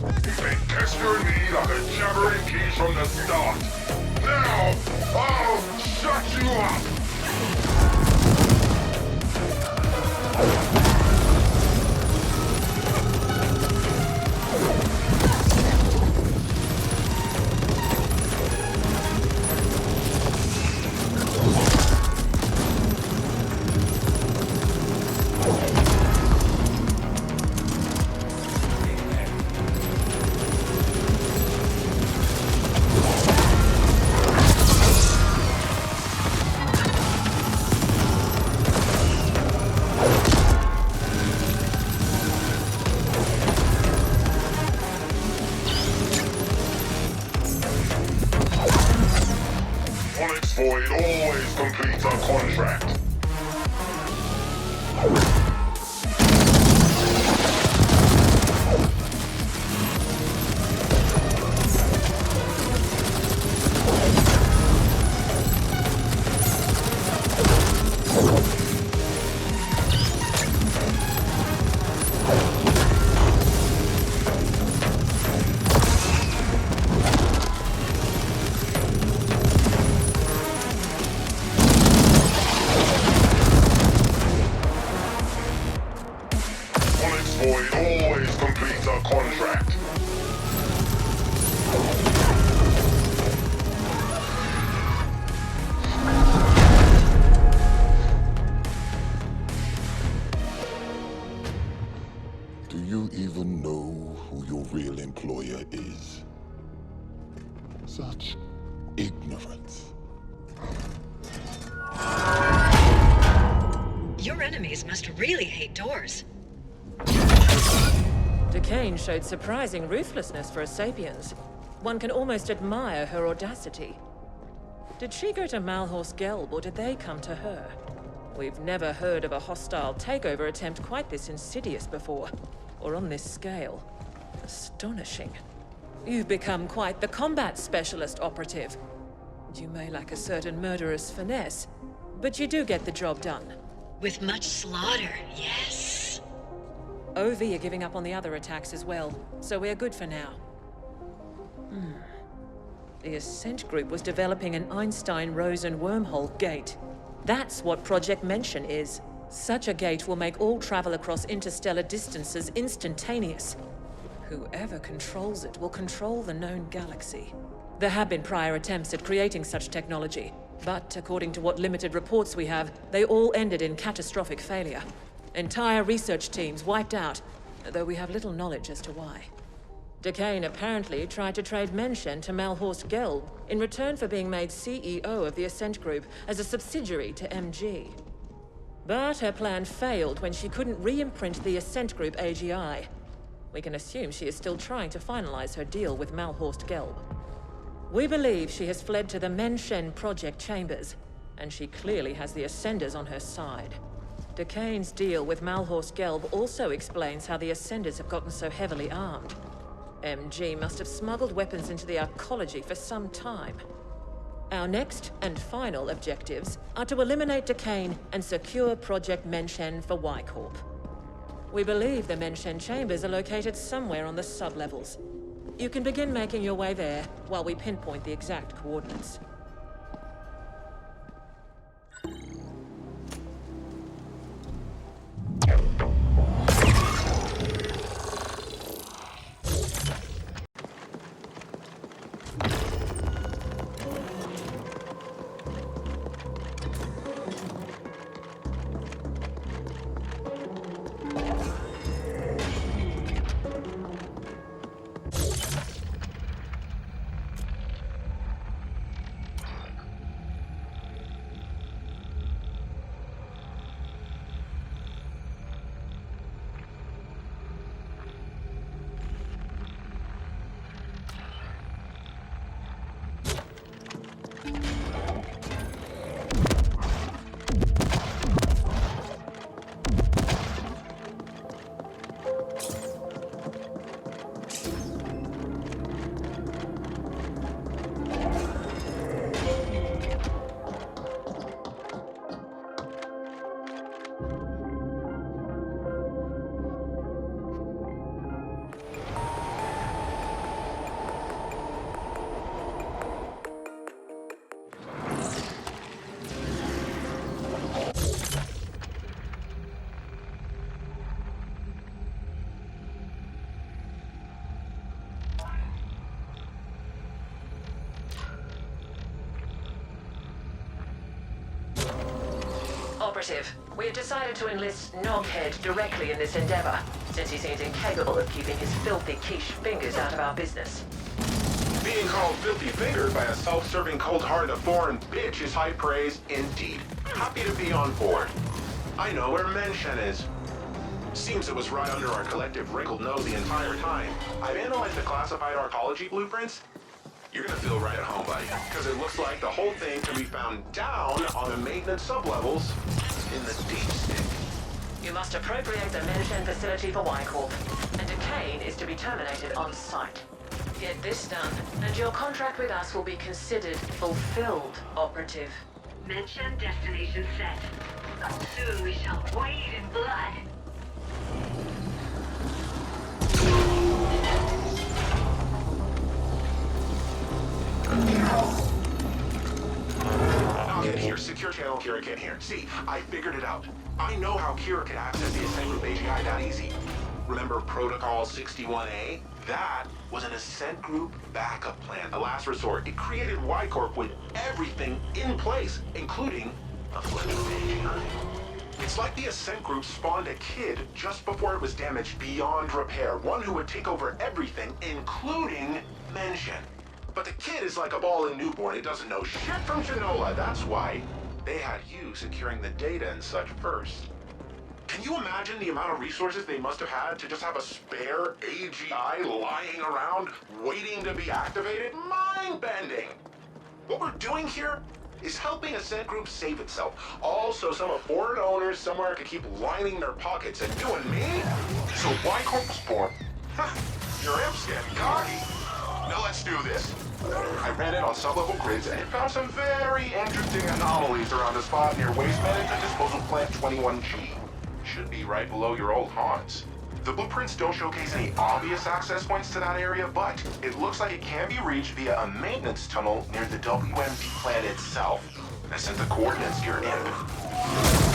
They pestered me like a jabbering geese from the start. Now, I'll shut you up! Void always completes a contract. Void always completes a contract. Do you even know who your real employer is? Such ignorance. Your enemies must really hate doors. Decane showed surprising ruthlessness for a Sapiens. One can almost admire her audacity. Did she go to Malhorst Gelb, or did they come to her? We've never heard of a hostile takeover attempt quite this insidious before, or on this scale. Astonishing. You've become quite the combat specialist operative. You may lack a certain murderous finesse, but you do get the job done. With much slaughter, yes. OV are giving up on the other attacks as well, so we're good for now. The Ascent group was developing an Einstein-Rosen wormhole gate. That's what Project Mention is. Such a gate will make all travel across interstellar distances instantaneous. Whoever controls it will control the known galaxy. There have been prior attempts at creating such technology, but according to what limited reports we have, they all ended in catastrophic failure. Entire research teams wiped out, though we have little knowledge as to why. Decane apparently tried to trade Mention to Malhorst Gelb in return for being made CEO of the Ascent Group as a subsidiary to MG. But her plan failed when she couldn't re-imprint the Ascent Group AGI. We can assume she is still trying to finalize her deal with Malhorst Gelb. We believe she has fled to the Mention project chambers, and she clearly has the Ascenders on her side. Decane's deal with Malhorst Gelb also explains how the Ascenders have gotten so heavily armed. MG must have smuggled weapons into the arcology for some time. Our next and final objectives are to eliminate Decane and secure Project Mention for Y-Corp. We believe the Mention chambers are located somewhere on the sub-levels. You can begin making your way there while we pinpoint the exact coordinates. Operative, we've decided to enlist Noghead directly in this endeavor, since he seems incapable of keeping his filthy quiche fingers out of our business. Being called filthy-fingered by a self-serving, cold-hearted foreign bitch is high praise indeed. Happy to be on board. I know where Menshen is. Seems it was right under our collective wrinkled nose the entire time. I've analyzed the classified arcology blueprints. You're gonna feel right at home, buddy, because it looks like the whole thing can be found down on the maintenance sublevels in the deep stick. You must appropriate the Menshen facility for Y-Corp, and Decane is to be terminated on site. Get this done, and your contract with us will be considered fulfilled, Operative. Mention destination set. Soon we shall wade in blood. I'll get here. Secure channel, Kira get here. See, I figured it out. I know how Kira could access the Ascent Group AGI that easy. Remember Protocol 61A? That was an Ascent Group backup plan, a last resort. It created Y-Corp with everything in place, including a fledgling AGI. It's like the Ascent Group spawned a kid just before it was damaged beyond repair, one who would take over everything, including Menshen. But the kid is like a ball-in newborn. It doesn't know shit from Shinola. That's why they had you securing the data and such first. Can you imagine the amount of resources they must have had to just have a spare AGI lying around waiting to be activated? Mind-bending! What we're doing here is helping Ascent Group save itself. Also, some of foreign owners somewhere could keep lining their pockets and doing me? So Y-Corp was born. Your imp's getting cocky. Now let's do this. I ran it on sub-level grids and it found some very interesting anomalies around a spot near Waste Management Disposal Plant 21G. Should be right below your old haunts. The blueprints don't showcase any obvious access points to that area, but it looks like it can be reached via a maintenance tunnel near the WMD plant itself. I sent the coordinates to your imp.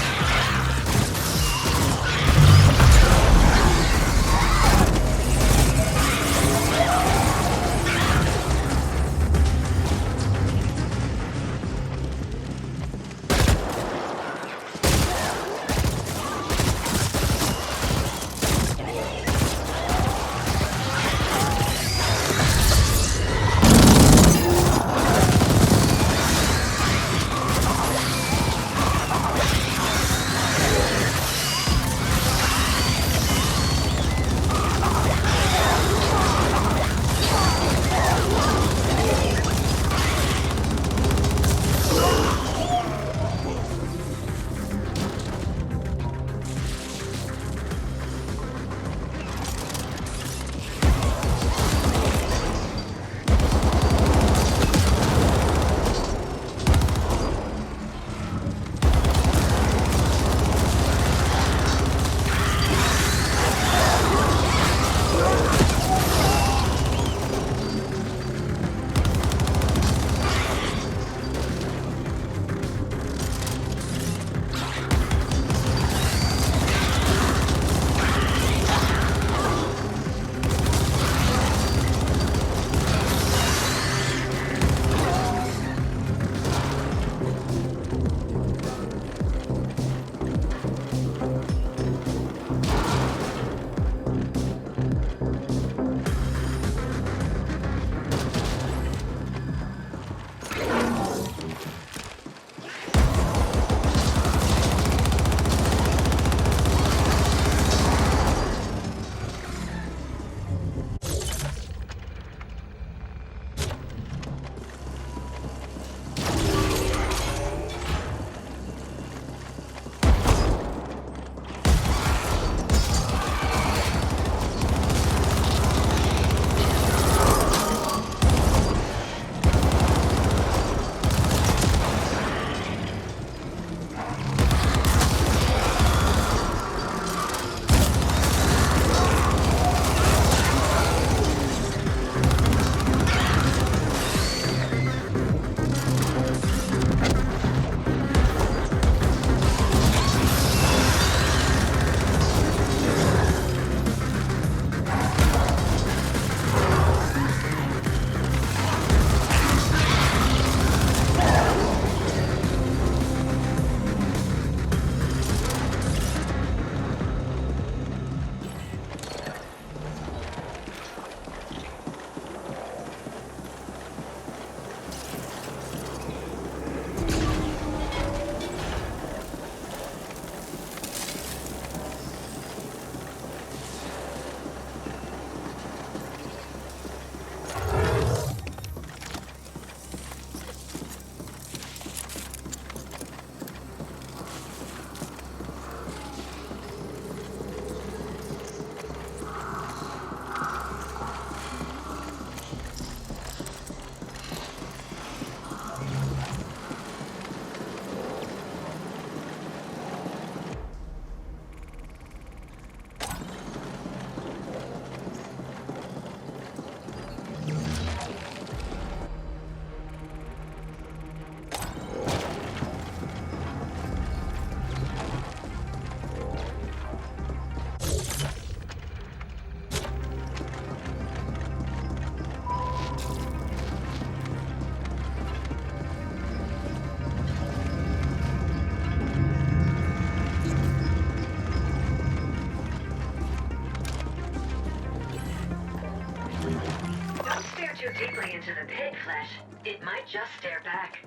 too deeply into the pit, Flesh. It might just stare back.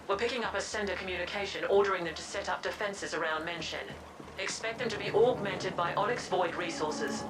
We're picking up a sender communication ordering them to set up defenses around Mention. Expect them to be augmented by Oleg's void resources.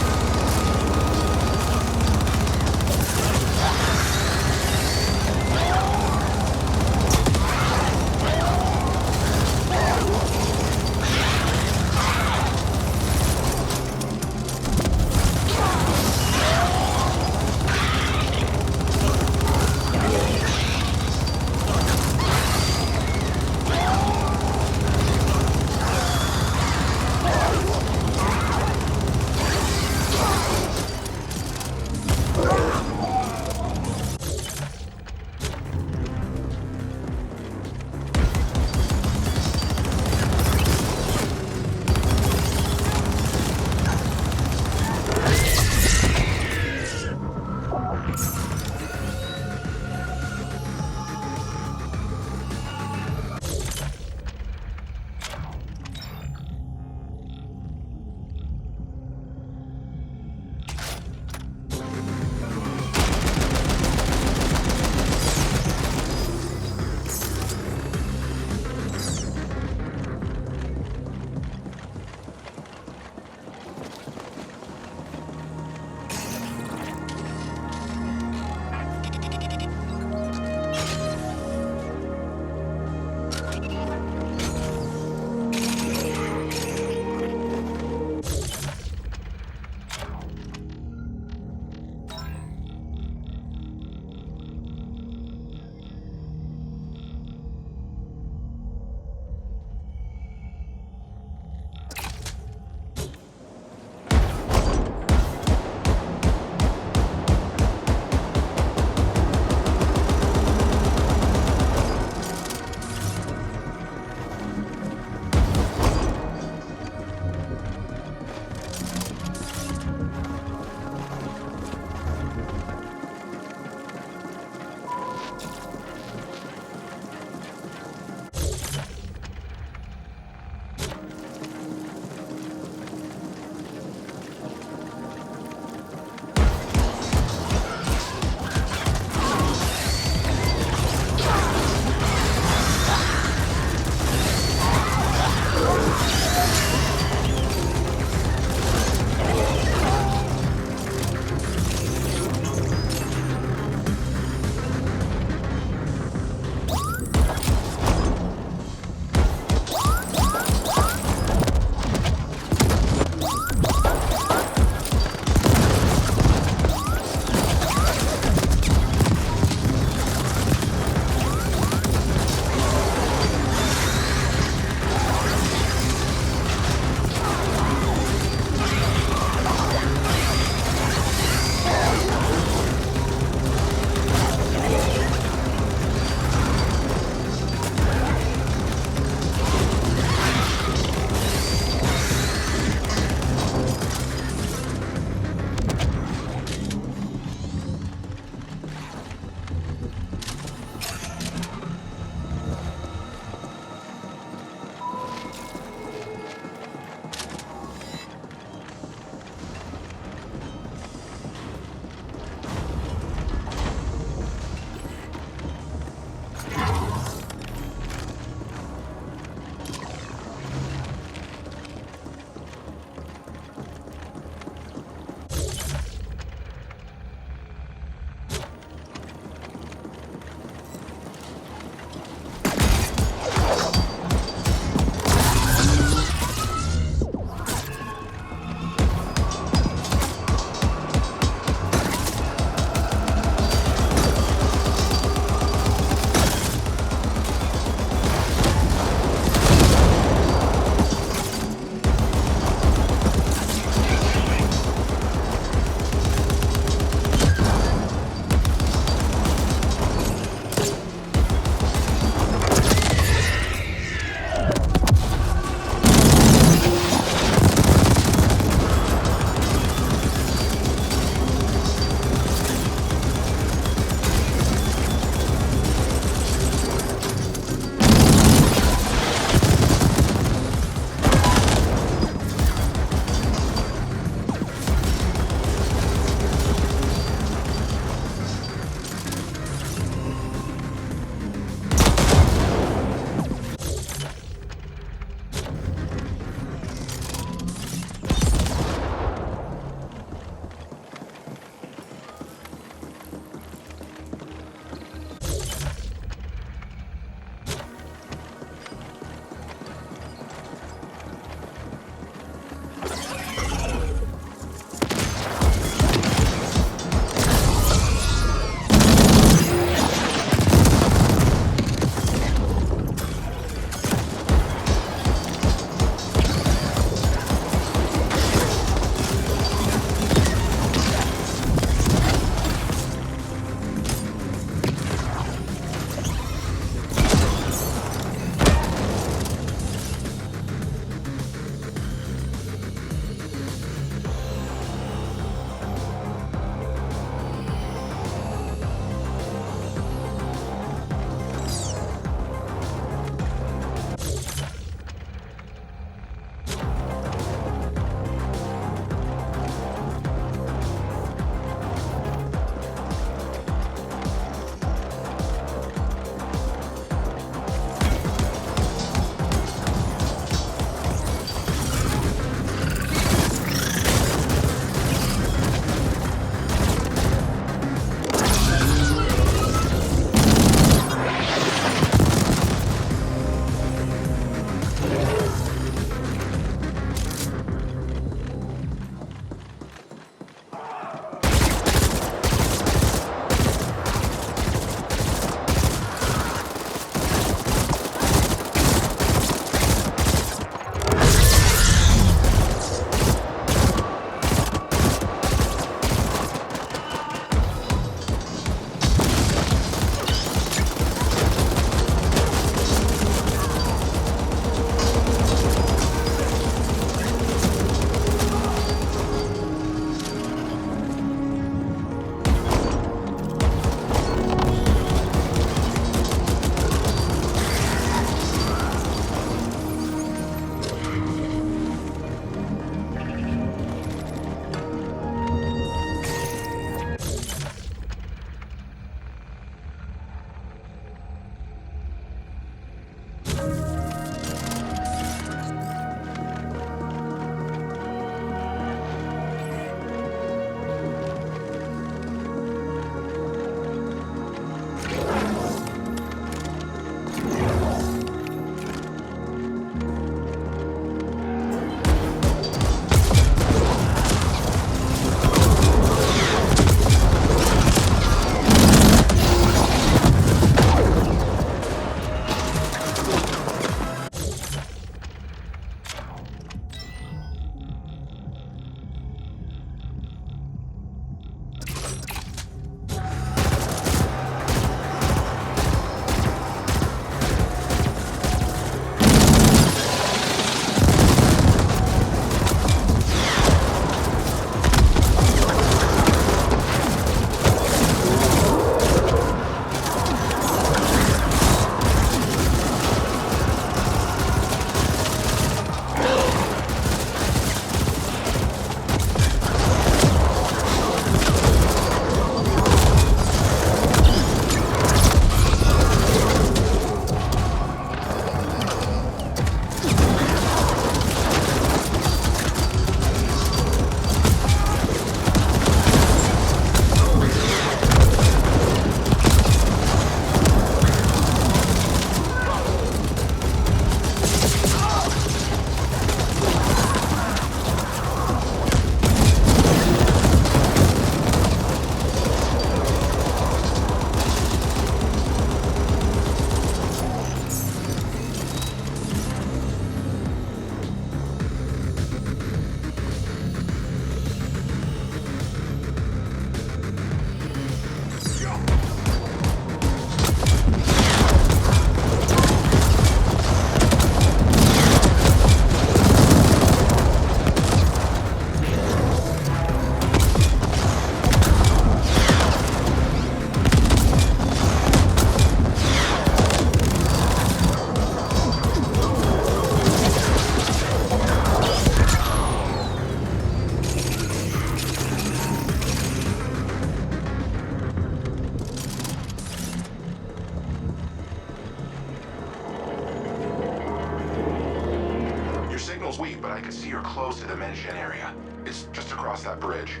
could see you're close to the mention area. It's just across that bridge.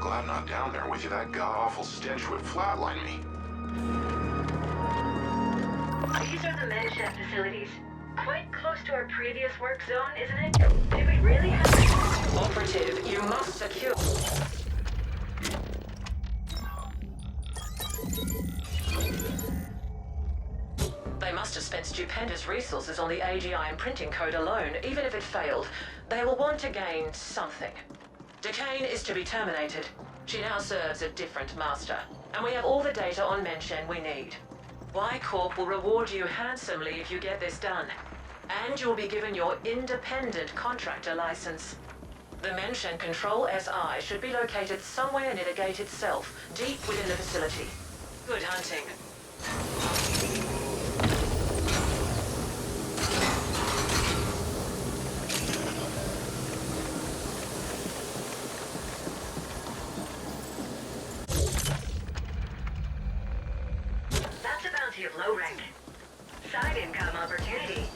Glad I'm not down there with you. That god-awful stench would flatline me. These are the mention facilities. Quite close to our previous work zone, isn't it? Did we really have... Operative, you must secure... They must have spent stupendous resources on the AGI imprinting code alone. Even if it failed, they will want to gain something. Decane is to be terminated. She now serves a different master. And we have all the data on Mention we need. Y-Corp will reward you handsomely if you get this done. And you will be given your independent contractor license. The Mention Control SI should be located somewhere near the gate itself, deep within the facility. Good hunting. That's a bounty of low rank. Side income opportunity.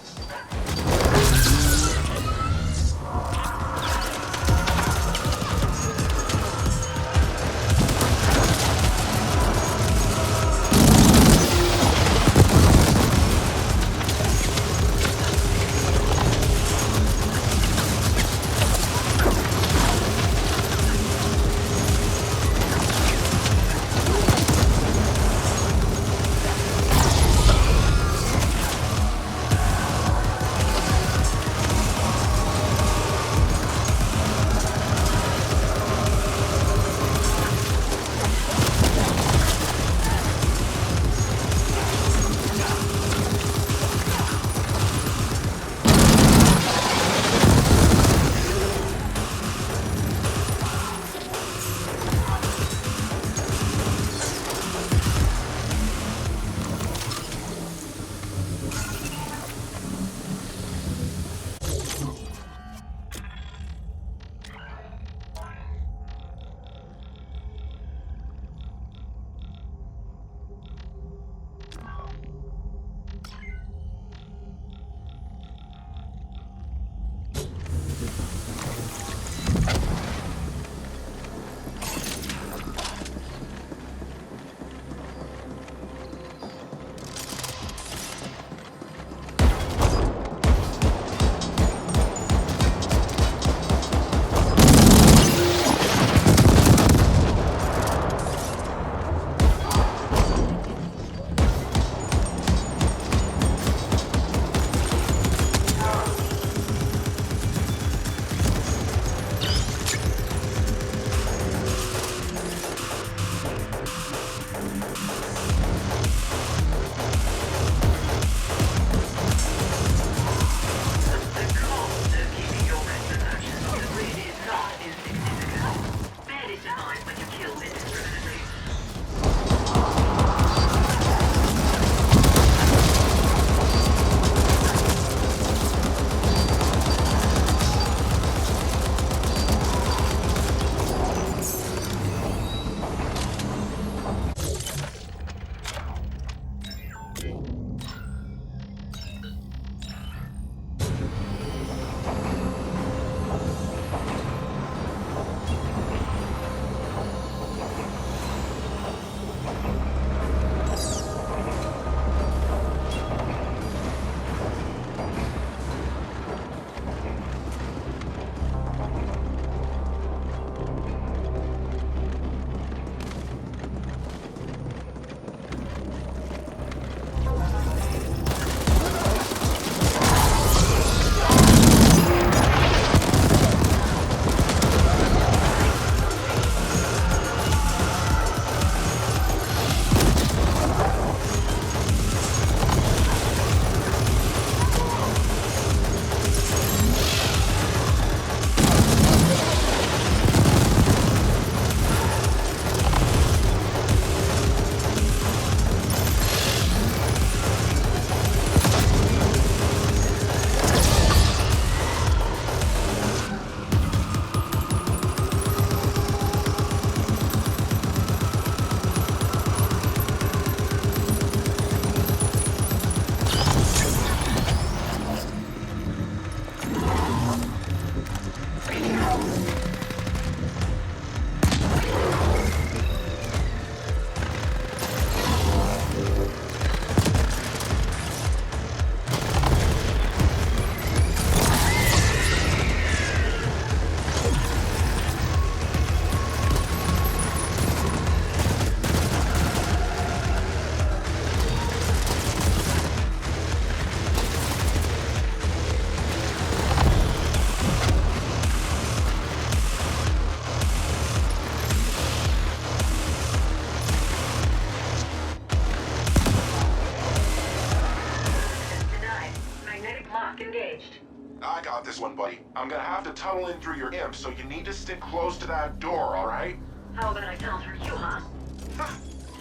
this one, buddy. I'm gonna have to tunnel in through your imp, so you need to stick close to that door, alright? How about I tunnel through you, huh?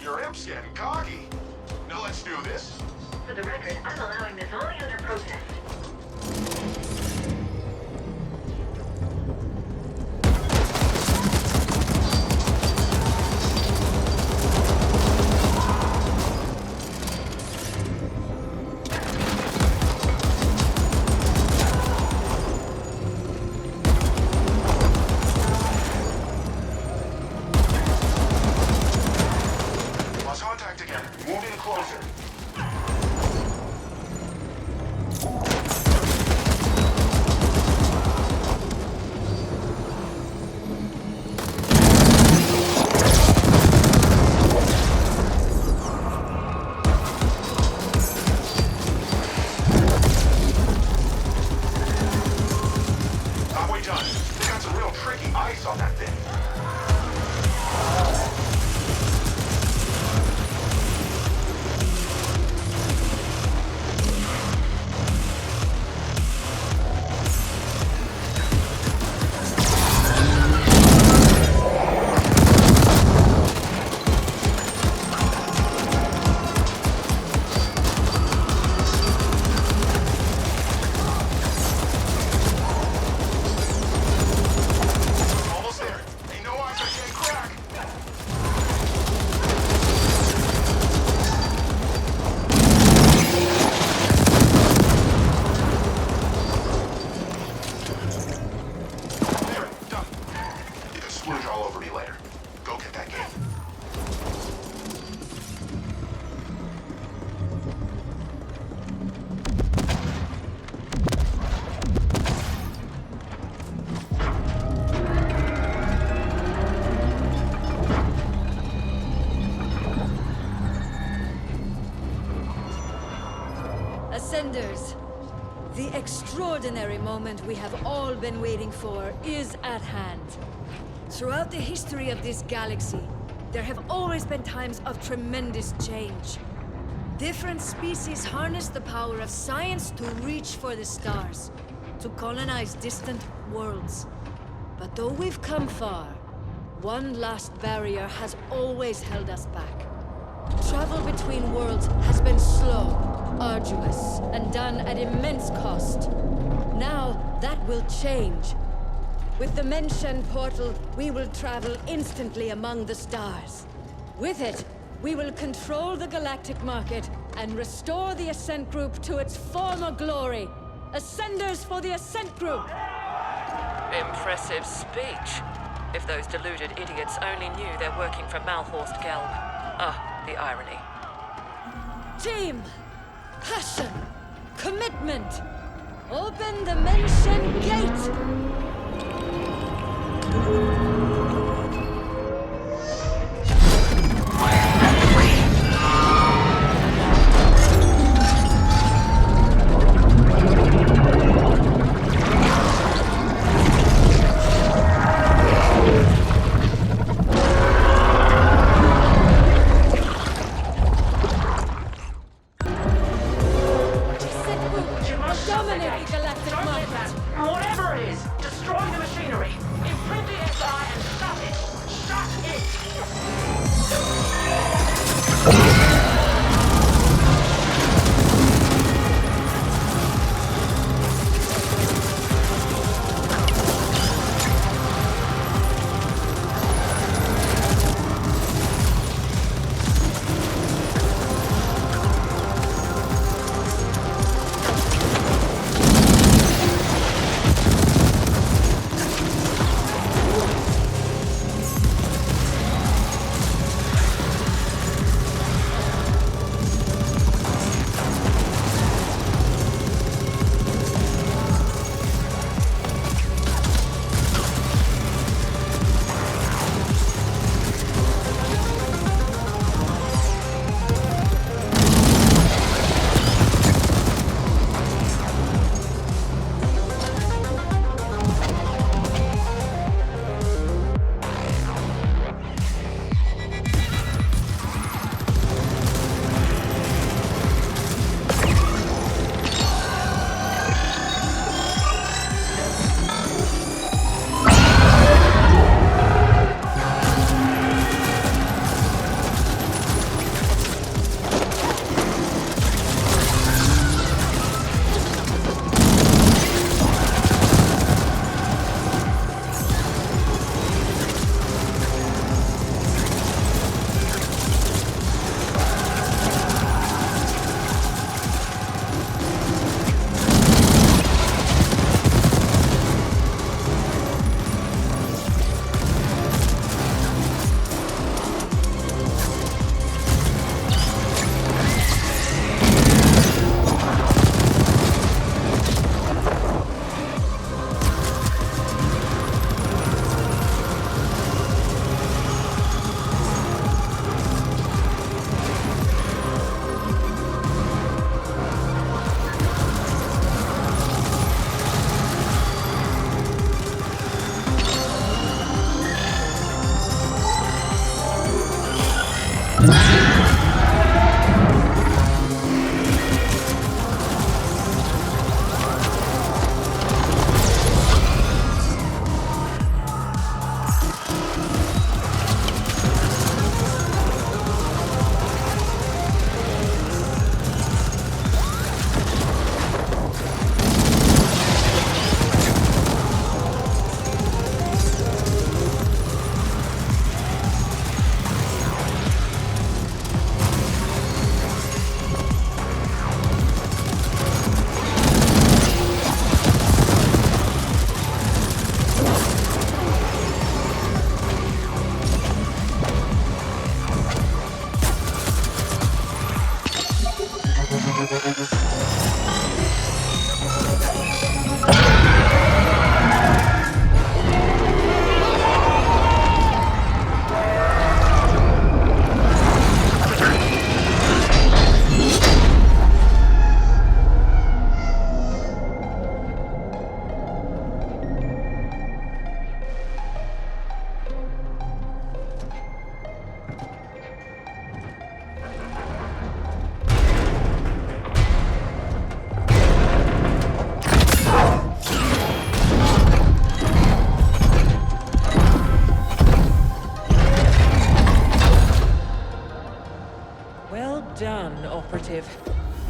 Your imp's getting cocky. Now let's do this. For the record, I'm allowing this only under protest. Lost contact again. Moving closer. Halfway done. They got some real tricky ice on that thing. Almost there. Ain't no ice I can't crack. There, done. You can splooge all over me later. Go get that gate. Ascenders, the extraordinary moment we have all been waiting for is at hand. Throughout the history of this galaxy, there have always been times of tremendous change. Different species harness the power of science to reach for the stars, to colonize distant worlds. But though we've come far, one last barrier has always held us back. Travel between worlds has been slow, arduous, and done at immense cost. Now, that will change. With the Mention portal, we will travel instantly among the stars. With it, we will control the galactic market and restore the Ascent Group to its former glory. Ascenders for the Ascent Group! Impressive speech. If those deluded idiots only knew they're working for Malhorst Gelb. Ah, the irony. Team! Passion! Commitment! Open the Mention gate! Dominate the galactic market! Whatever it is, destroy the machinery! Imprint the SI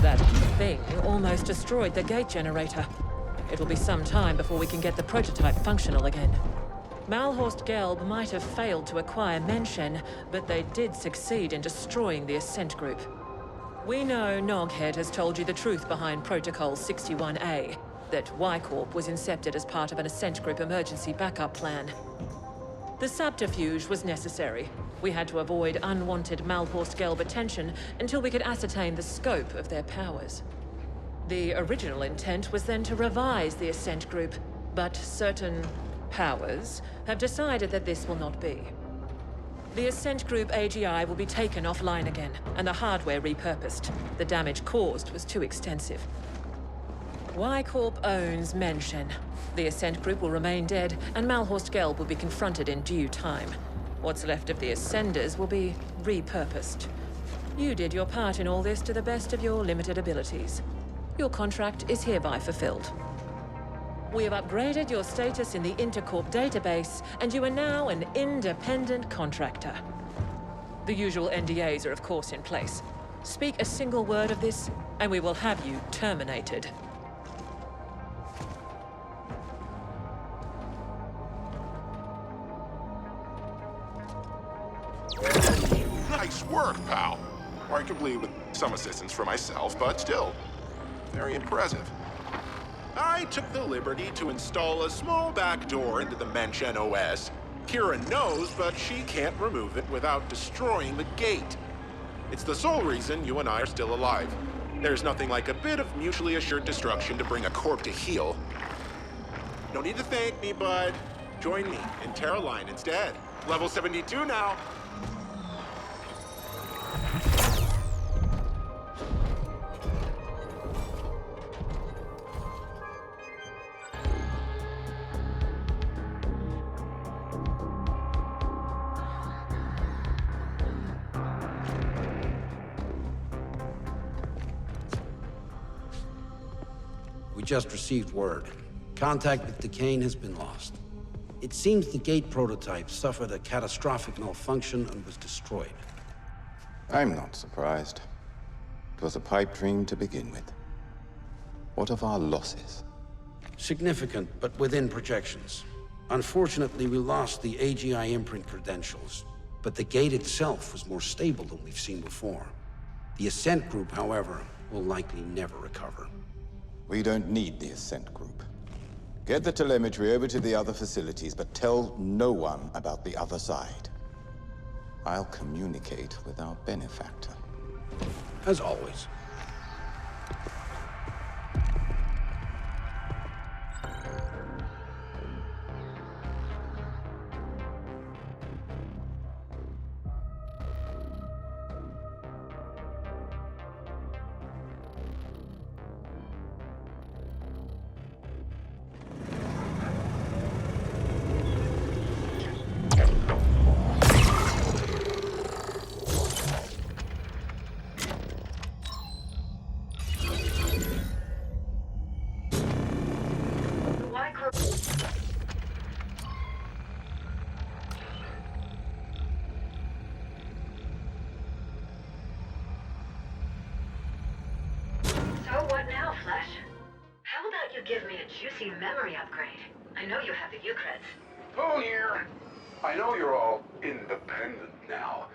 That thing almost destroyed the gate generator. It will be some time before we can get the prototype functional again. Malhorst Gelb might have failed to acquire Menshen, but they did succeed in destroying the Ascent group. We know Noghead has told you the truth behind Protocol 61A, that Y-Corp was incepted as part of an Ascent group emergency backup plan. The subterfuge was necessary. We had to avoid unwanted Malhorst Gelb attention until we could ascertain the scope of their powers. The original intent was then to revise the Ascent group, but certain powers have decided that this will not be. The Ascent group AGI will be taken offline again, and the hardware repurposed. The damage caused was too extensive. Y-Corp owns Menshen. The Ascent group will remain dead, and Malhorst Gelb will be confronted in due time. What's left of the Ascenders will be repurposed. You did your part in all this to the best of your limited abilities. Your contract is hereby fulfilled. We have upgraded your status in the Intercorp database, and you are now an independent contractor. The usual NDAs are of course in place. Speak a single word of this, and we will have you terminated. Nice work, pal. Arguably with some assistance from myself, but still, very impressive. I took the liberty to install a small backdoor into the Menshen OS. Kira knows, but she can't remove it without destroying the gate. It's the sole reason you and I are still alive. There's nothing like a bit of mutually assured destruction to bring a corp to heel. No need to thank me, bud. Join me in Terra Line instead. Level 72 now. We just received word. Contact with Decane has been lost. It seems the gate prototype suffered a catastrophic malfunction and was destroyed. I'm not surprised. It was a pipe dream to begin with. What of our losses? Significant, but within projections. Unfortunately, we lost the AGI imprint credentials, but the gate itself was more stable than we've seen before. The Ascent group, however, will likely never recover. We don't need the Ascent group. Get the telemetry over to the other facilities, but tell no one about the other side. I'll communicate with our benefactor. As always. emergency memory upgrade. I know you have the Ucreds. Oh, here. I know you're all independent now,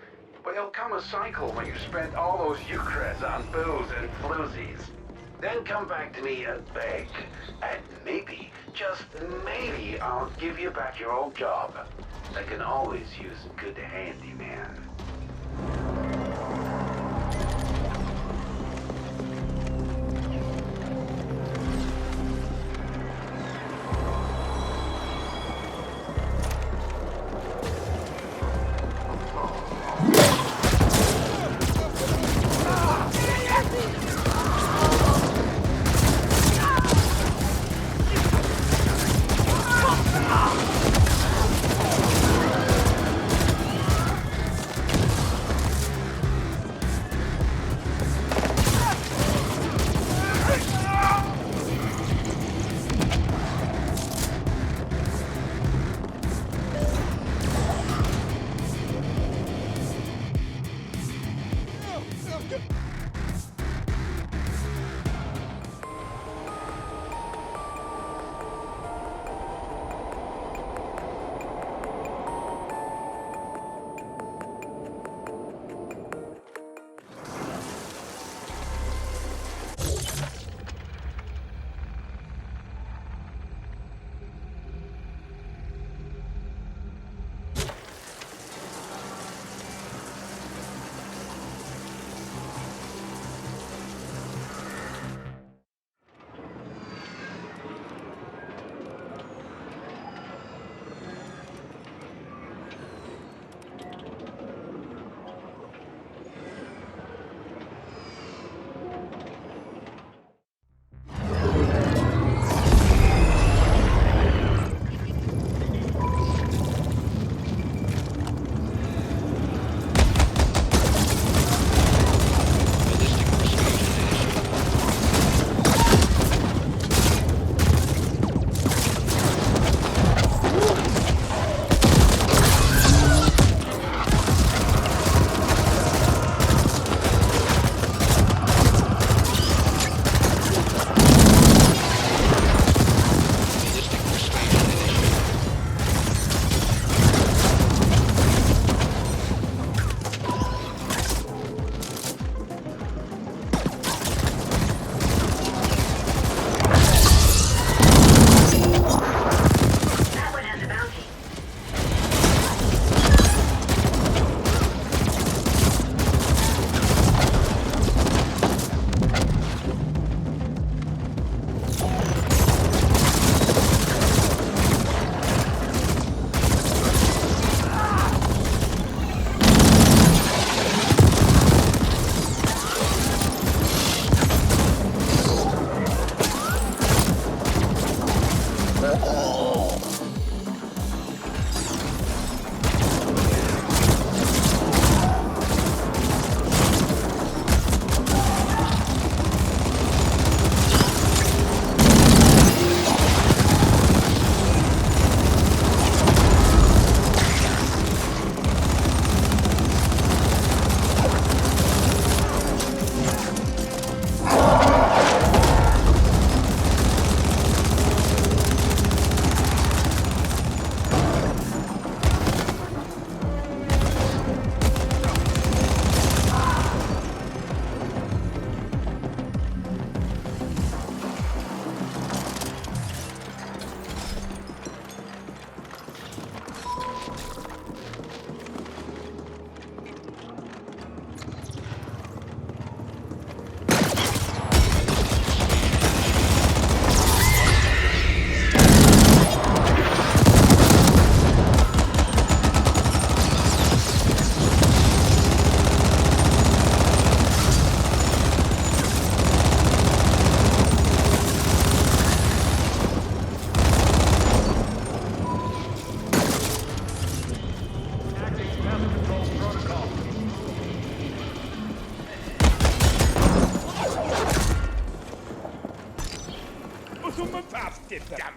but there'll come a cycle when you spend all those Ucreds on booze and floozies. Then come back to me and beg, and maybe, just maybe, I'll give you back your old job. I can always use a good handyman.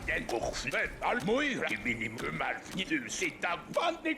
Gamle boxen, all moira, minim, mal, c'est un bandit.